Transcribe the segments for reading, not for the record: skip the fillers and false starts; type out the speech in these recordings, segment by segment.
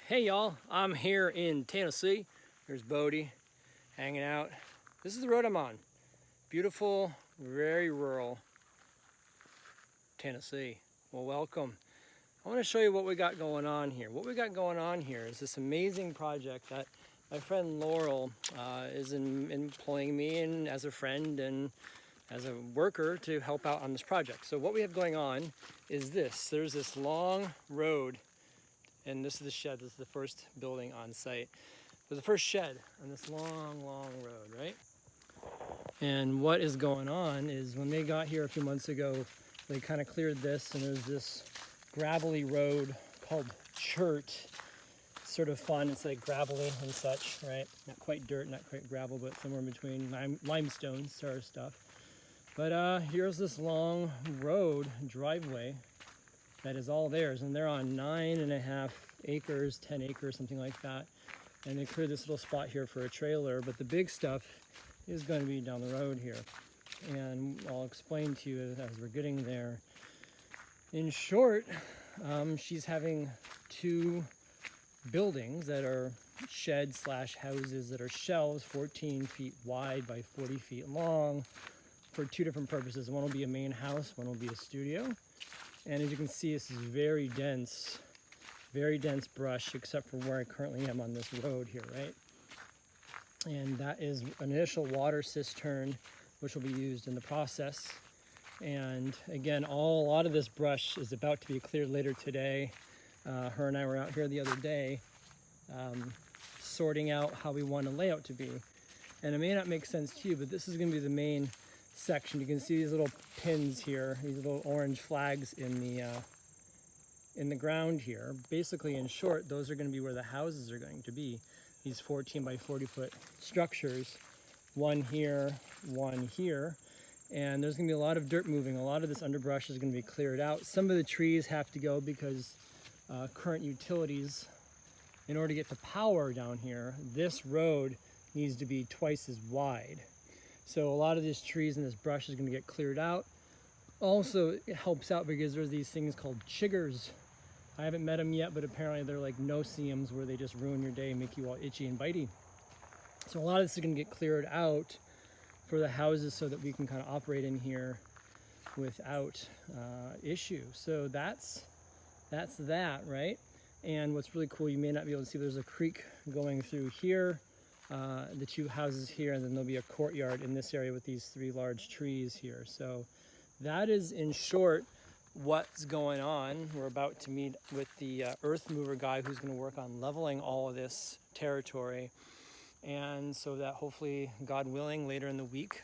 Hey y'all, I'm here in Tennessee. There's Bodie hanging out. This is the road I'm on. Beautiful, very rural Tennessee. Well, welcome. I want to show you what we got going on here. What we got going on here is this amazing project that my friend Laurel is employing me in as a friend and as a worker to help out on this project. So what we have going on is this. There's this long road, and this is the shed. This is the first building on site. There's the first shed on this long road, right? And what is going on is when they got here a few months ago, they kind of cleared this, and there's this gravelly road called chert. It's sort of fun. It's like gravelly and such, right? Not quite dirt, not quite gravel, but somewhere in between limestone sort of stuff. But here's this long road driveway that is all theirs, and they're on 9.5 acres, 10 acres, something like that. And they cleared this little spot here for a trailer, but the big stuff is going to be down the road here. And I'll explain to you as we're getting there. In short, she's having two buildings that are sheds slash houses that are shelves 14 feet wide by 40 feet long for two different purposes. One will be a main house, one will be a studio. And as you can see, this is very dense brush, except for where I currently am on this road here, right? And that is an initial water cistern, which will be used in the process. And again, a lot of this brush is about to be cleared later today. Her and I were out here the other day, sorting out how we want the layout to be. And it may not make sense to you, but this is going to be the main section. You can see these little pins here, these little orange flags in the ground here. Basically, in short, those are going to be where the houses are going to be. These 14 by 40 foot structures, one here, and there's going to be a lot of dirt moving. A lot of this underbrush is going to be cleared out. Some of the trees have to go because current utilities, in order to get to power down here, this road needs to be twice as wide. So a lot of these trees and this brush is going to get cleared out. Also, it helps out because there's these things called chiggers. I haven't met them yet, but apparently they're like no-see-ums where they just ruin your day and make you all itchy and bitey. So a lot of this is going to get cleared out for the houses so that we can kind of operate in here without issue. So that's that, right? And what's really cool, you may not be able to see, there's a creek going through here. The two houses here, and then there'll be a courtyard in this area with these three large trees here. So that is, in short, what's going on. We're about to meet with the earth mover guy who's going to work on leveling all of this territory, and so that hopefully, God willing, later in the week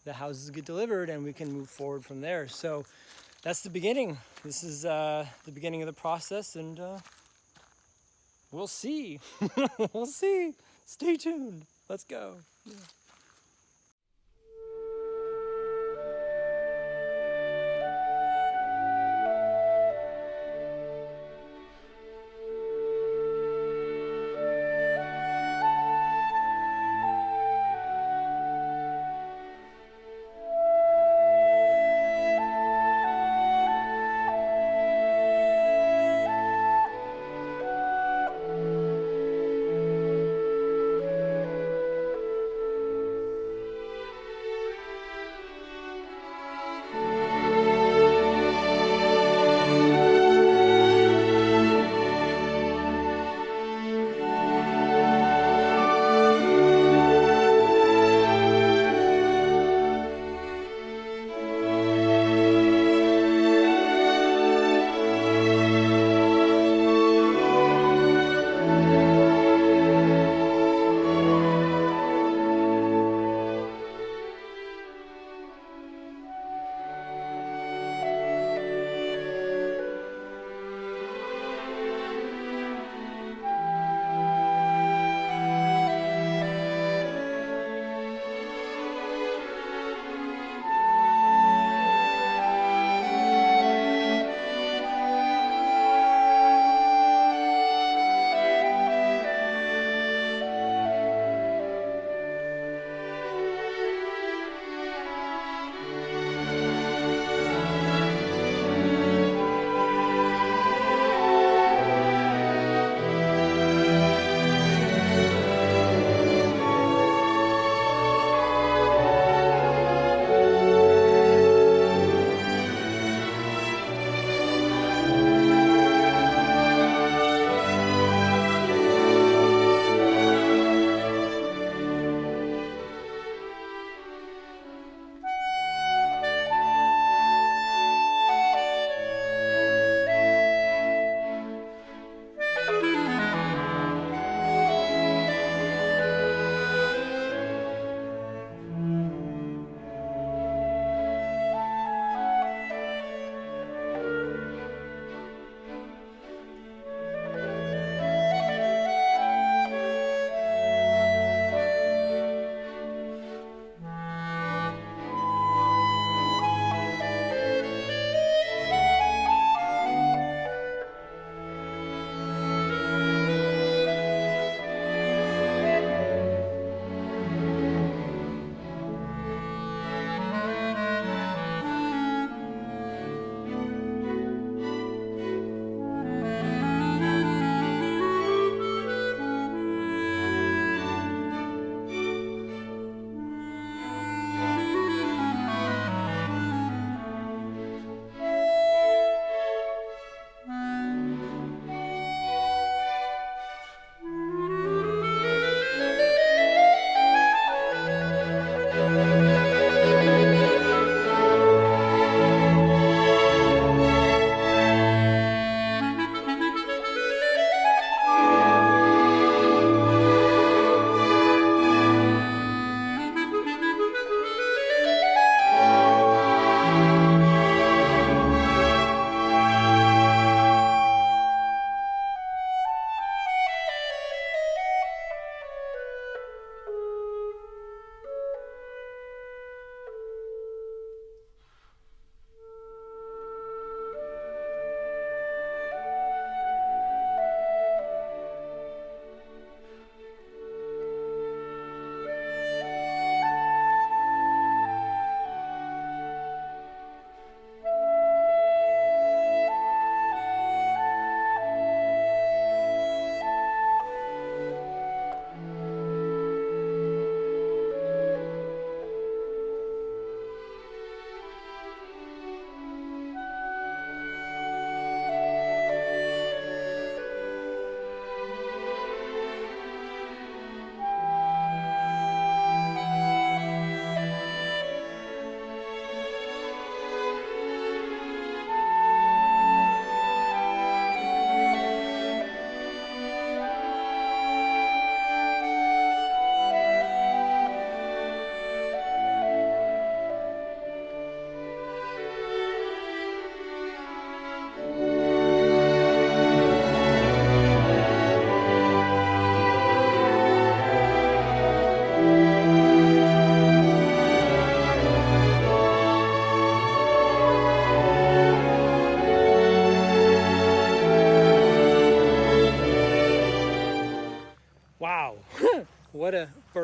the houses get delivered and we can move forward from there. So that's the beginning. This is the beginning of the process, and we'll see. We'll see. Stay tuned. Let's go. Yeah.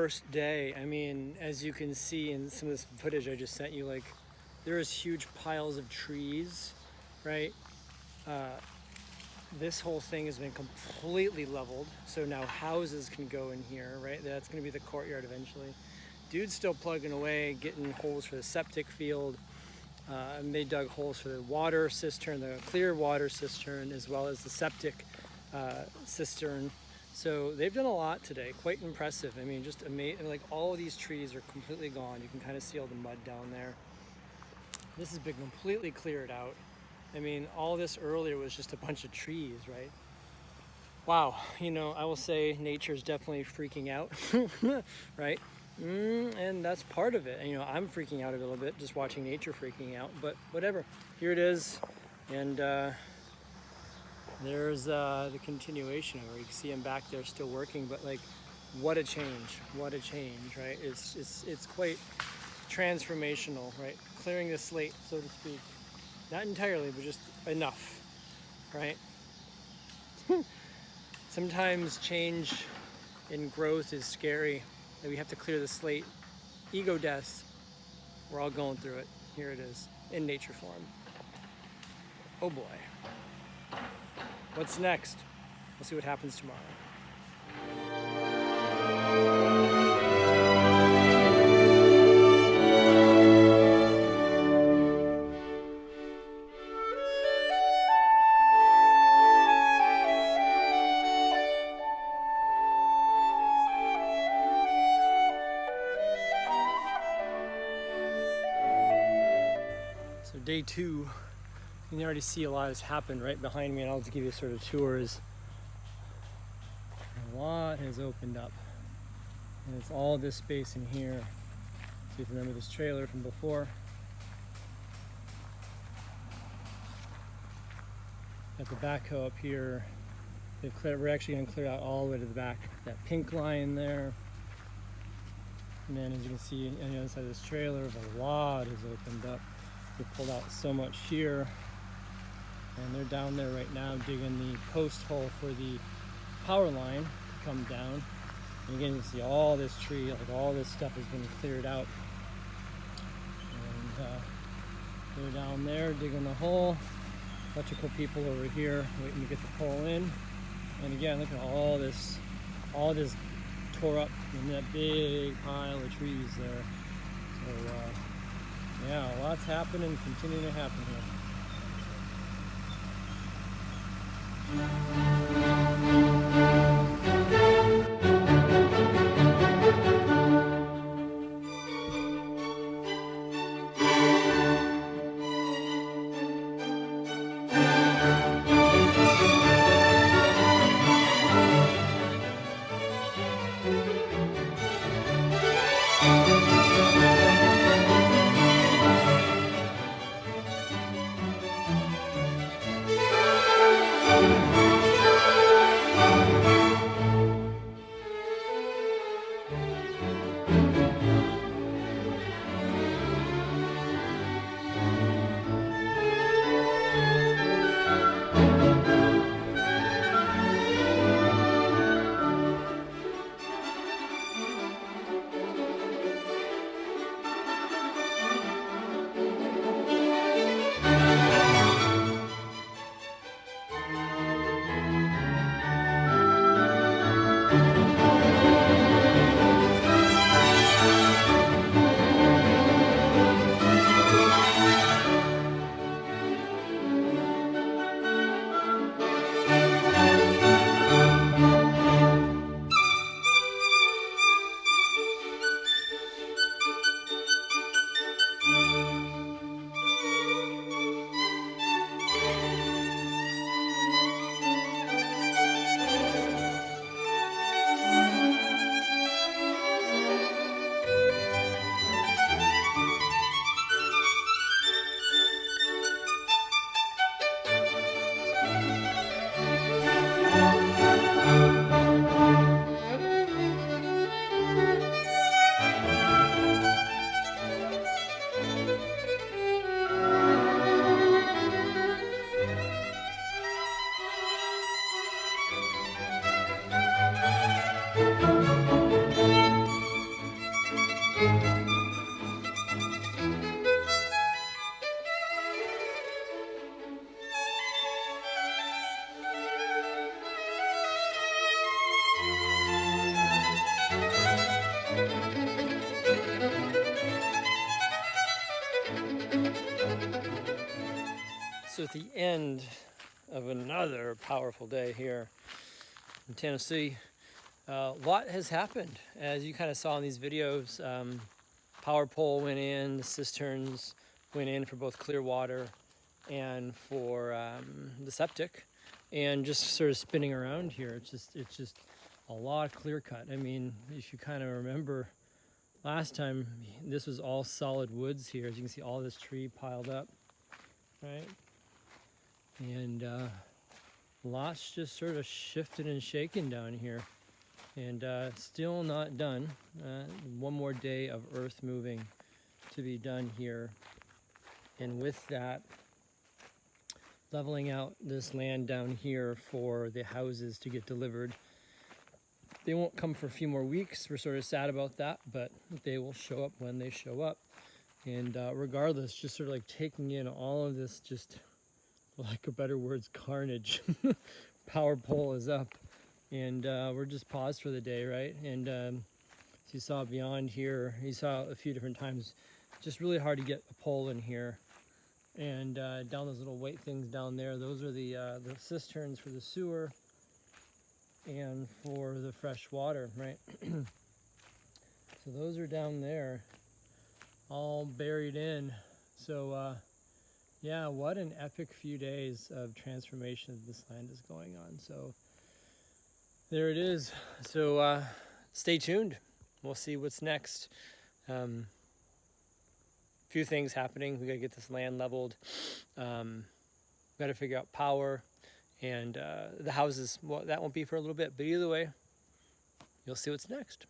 first day, I mean, as you can see in some of this footage I just sent you, like, there is huge piles of trees, right? This whole thing has been completely leveled, so now houses can go in here, right? That's going to be the courtyard eventually. Dude's still plugging away, getting holes for the septic field. And they dug holes for the water cistern, the clear water cistern, as well as the septic cistern. So they've done a lot today, quite impressive. I mean, just amazing. Like, all of these trees are completely gone. You can kind of see all the mud down there. This has been completely cleared out. I mean, all this earlier was just a bunch of trees, right? Wow, you know, I will say nature's definitely freaking out, right? And that's part of it. And, you know, I'm freaking out a little bit just watching nature freaking out, but whatever. Here it is, and there's the continuation of it. You can see him back there still working, but like, what a change, right? It's quite transformational, right? Clearing the slate, so to speak. Not entirely, but just enough, right? Sometimes change in growth is scary, that we have to clear the slate. Ego death, we're all going through it. Here it is, in nature form. Oh boy. What's next? We'll see what happens tomorrow. So day 2, you can already see a lot has happened right behind me, and I'll just give you sort of tours. A lot has opened up, and it's all this space in here. See if you remember this trailer from before. Got the backhoe up here. We're actually going to clear out all the way to the back, that pink line there. And then, as you can see on the other side of this trailer, a lot has opened up. They pulled out so much here, and they're down there right now digging the post hole for the power line to come down. And again, you can see all this tree, like all this stuff has been cleared out. And they're down there digging the hole. Electrical people over here waiting to get the pole in. And again, look at all this tore up in that big pile of trees there. So yeah, lots happening, continuing to happen here. So at the end of another powerful day here in Tennessee, a lot has happened. As you kind of saw in these videos, power pole went in, the cisterns went in for both clear water and for the septic, and just sort of spinning around here. It's just a lot clear cut. I mean, if you kind of remember last time, this was all solid woods here. As you can see, all this tree piled up, right? And lots just sort of shifted and shaken down here, and still not done. One more day of earth moving to be done here, and with that, leveling out this land down here for the houses to get delivered. They won't come for a few more weeks. We're sort of sad about that, but they will show up when they show up. And regardless, just sort of like taking in all of this, just for lack of better words, carnage. Power pole is up, and we're just paused for the day, right? And as you saw beyond here, you saw a few different times, just really hard to get a pole in here. And down those little white things down there, those are the cisterns for the sewer and for the fresh water, right? So those are down there, all buried in. So yeah, what an epic few days of transformation this land is going on. So there it is. So stay tuned. We'll see what's next. Few things happening. We got to get this land leveled. We got to figure out power, and the houses. Well, that won't be for a little bit, but either way, you'll see what's next.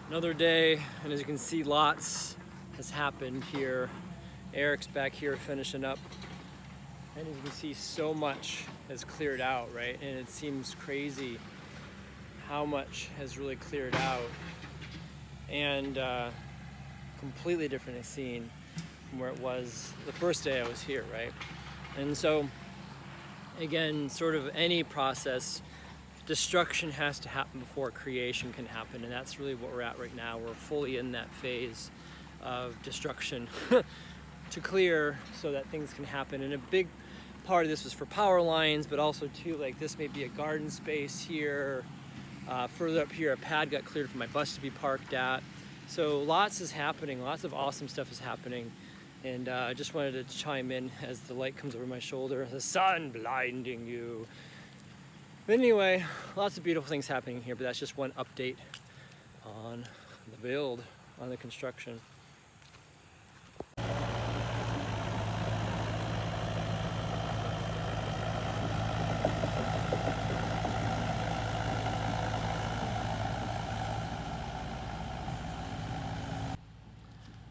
Another day, and as you can see, lots has happened here. Eric's back here finishing up, and as you can see, so much has cleared out, right? And it seems crazy how much has really cleared out, and completely different scene from where it was the first day I was here, right? And so again, sort of any process, destruction has to happen before creation can happen, and that's really what we're at right now. We're fully in that phase of destruction to clear so that things can happen. And a big part of this was for power lines, but also too, like, this may be a garden space here. Further up here, a pad got cleared for my bus to be parked at. So lots is happening, lots of awesome stuff is happening. And I just wanted to chime in as the light comes over my shoulder, the sun blinding you. But anyway, lots of beautiful things happening here, but that's just one update on the build, on the construction.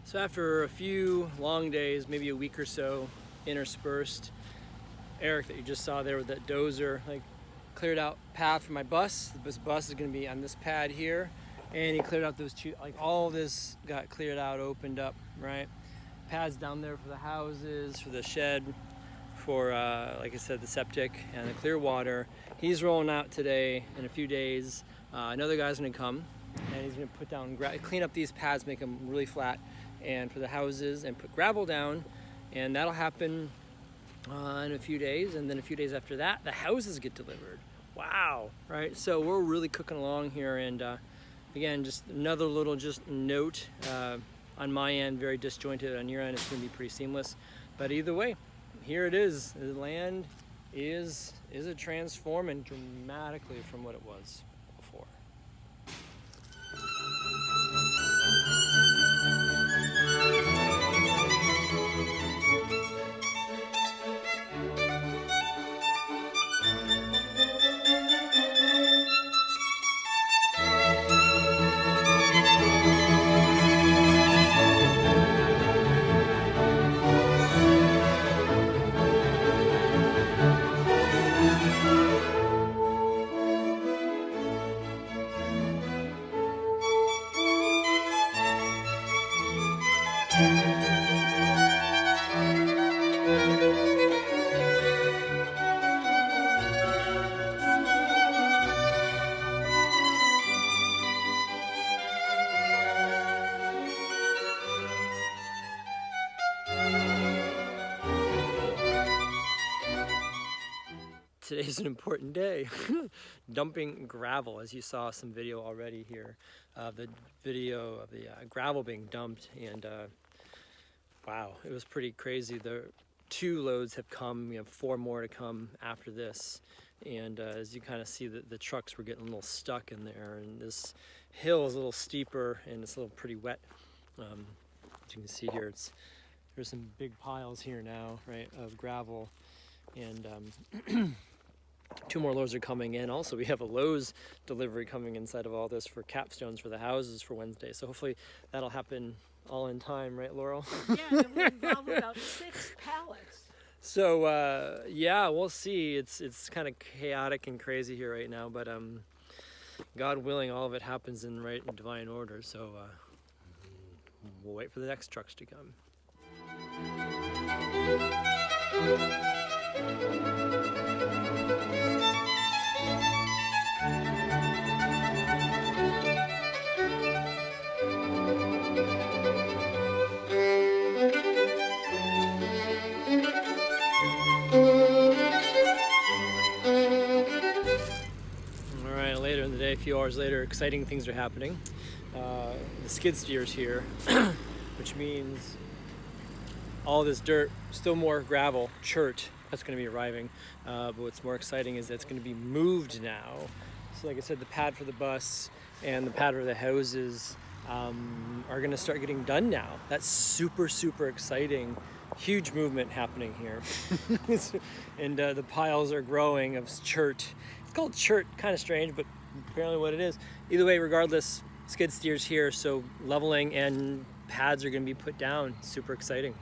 So after a few long days, maybe a week or so interspersed, Eric that you just saw there with that dozer, like, cleared out path for my bus. This bus is going to be on this pad here, and he cleared out those two, like, all this got cleared out, opened up, right? Pads down there for the houses, for the shed, for like I said, the septic and the clear water. He's rolling out today. In a few days, another guy's going to come, and he's going to put down, clean up these pads, make them really flat, and for the houses, and put gravel down, and that'll happen in a few days. And then a few days after that, the houses get delivered. Wow, right? So we're really cooking along here, and again, just another little note on my end, very disjointed. On your end, it's going to be pretty seamless, but either way, here it is. The land is a transforming dramatically from what it was before. today's an important day. Dumping gravel, as you saw some video already here, the video of the gravel being dumped, and wow, it was pretty crazy. The 2 loads have come, we have 4 more to come after this, and as you kind of see, the trucks were getting a little stuck in there, and this hill is a little steeper and it's a little pretty wet. As you can see here, there's some big piles here now, right, of gravel, and 2 more loads are coming in. Also, we have a Lowe's delivery coming inside of all this for capstones for the houses for Wednesday. So hopefully that'll happen all in time, right, Laurel? Yeah, it will involve about 6 pallets. So yeah, we'll see. It's kind of chaotic and crazy here right now, but God willing, all of it happens in right and divine order. So we'll wait for the next trucks to come. A few hours later, exciting things are happening. The skid steer's here, which means all this dirt, still more gravel, chert, that's going to be arriving. But what's more exciting is that it's going to be moved now. So like I said, the pad for the bus and the pad for the houses are going to start getting done now. That's super, super exciting. Huge movement happening here. And the piles are growing of chert. It's called chert, kind of strange, but apparently what it is. Either way, regardless, skid steer's here, so leveling and pads are going to be put down. Super exciting.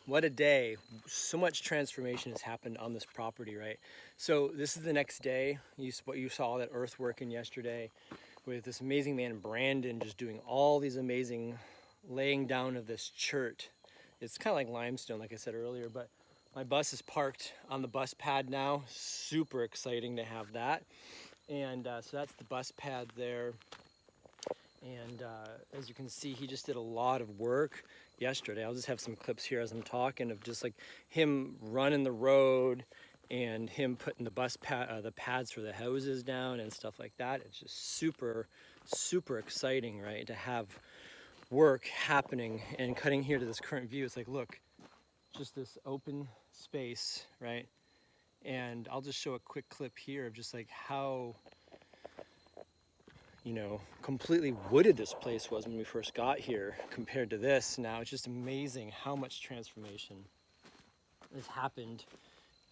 what a day. So much transformation has happened on this property, right? So this is the next day. What you saw, that earthwork in yesterday, with this amazing man, Brandon, just doing all these amazing laying down of this chert. It's kind of like limestone, like I said earlier, but my bus is parked on the bus pad now. Super exciting to have that. And so that's the bus pad there. And as you can see, he just did a lot of work yesterday. I'll just have some clips here as I'm talking of just like him running the road and him putting the the pads for the houses down and stuff like that. It's just super, super exciting, right? To have work happening and cutting here to this current view. It's like, look, just this open space, right? And I'll just show a quick clip here of just like how, you know, completely wooded this place was when we first got here compared to this now. It's just amazing how much transformation has happened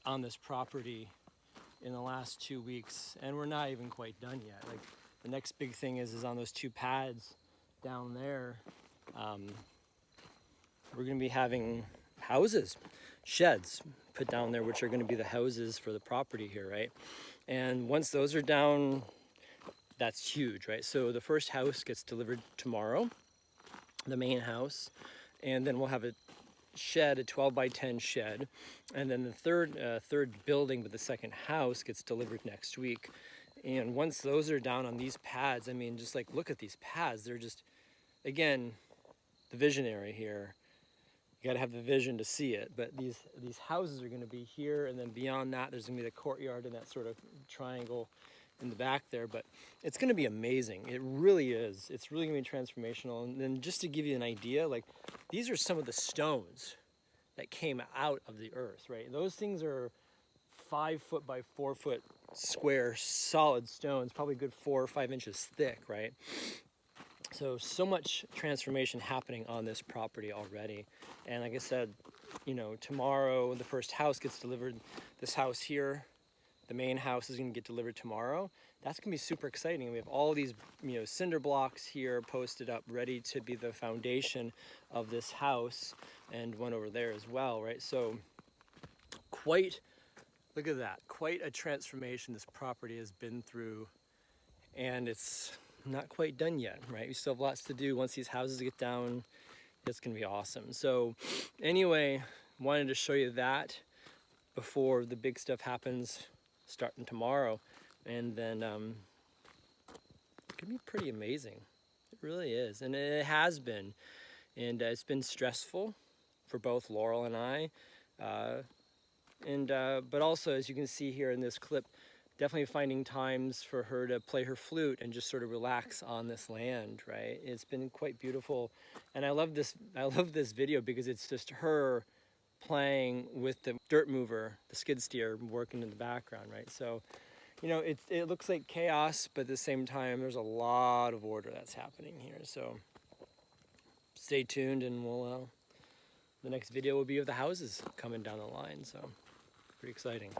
on this property in the last 2 weeks, and we're not even quite done yet. Like, the next big thing is on those 2 pads down there. We're going to be having houses, sheds put down there, which are going to be the houses for the property here, right? And once those are down, that's huge, right? So the first house gets delivered tomorrow, the main house, and then we'll have a shed, a 12 by 10 shed, and then the third building with the second house gets delivered next week. And once those are down on these pads, I mean, just like, look at these pads. They're just, again, the visionary here. You gotta have the vision to see it. But these houses are gonna be here, and then beyond that, there's gonna be the courtyard and that sort of triangle in the back there. But it's gonna be amazing. It really is. It's really gonna be transformational. And then just to give you an idea, like, these are some of the stones that came out of the earth, right? Those things are 5 foot by 4 foot square solid stones, probably a good 4 or 5 inches thick, right? So much transformation happening on this property already. And like I said, you know, tomorrow the first house gets delivered. This house here, the main house, is going to get delivered tomorrow. That's going to be super exciting. We have all these, you know, cinder blocks here posted up, ready to be the foundation of this house, and one over there as well, right? So look at that, quite a transformation this property has been through, and it's not quite done yet, right? We still have lots to do. Once these houses get down, it's gonna be awesome. So anyway, wanted to show you that before the big stuff happens starting tomorrow. And then it's gonna be pretty amazing. It really is, and it has been. And it's been stressful for both Laurel and I. But also, as you can see here in this clip, definitely finding times for her to play her flute and just sort of relax on this land, right? It's been quite beautiful. And I love this video because it's just her playing with the dirt mover, the skid steer, working in the background, right? So, you know, it looks like chaos, but at the same time, there's a lot of order that's happening here. So stay tuned, and the next video will be of the houses coming down the line. So pretty exciting.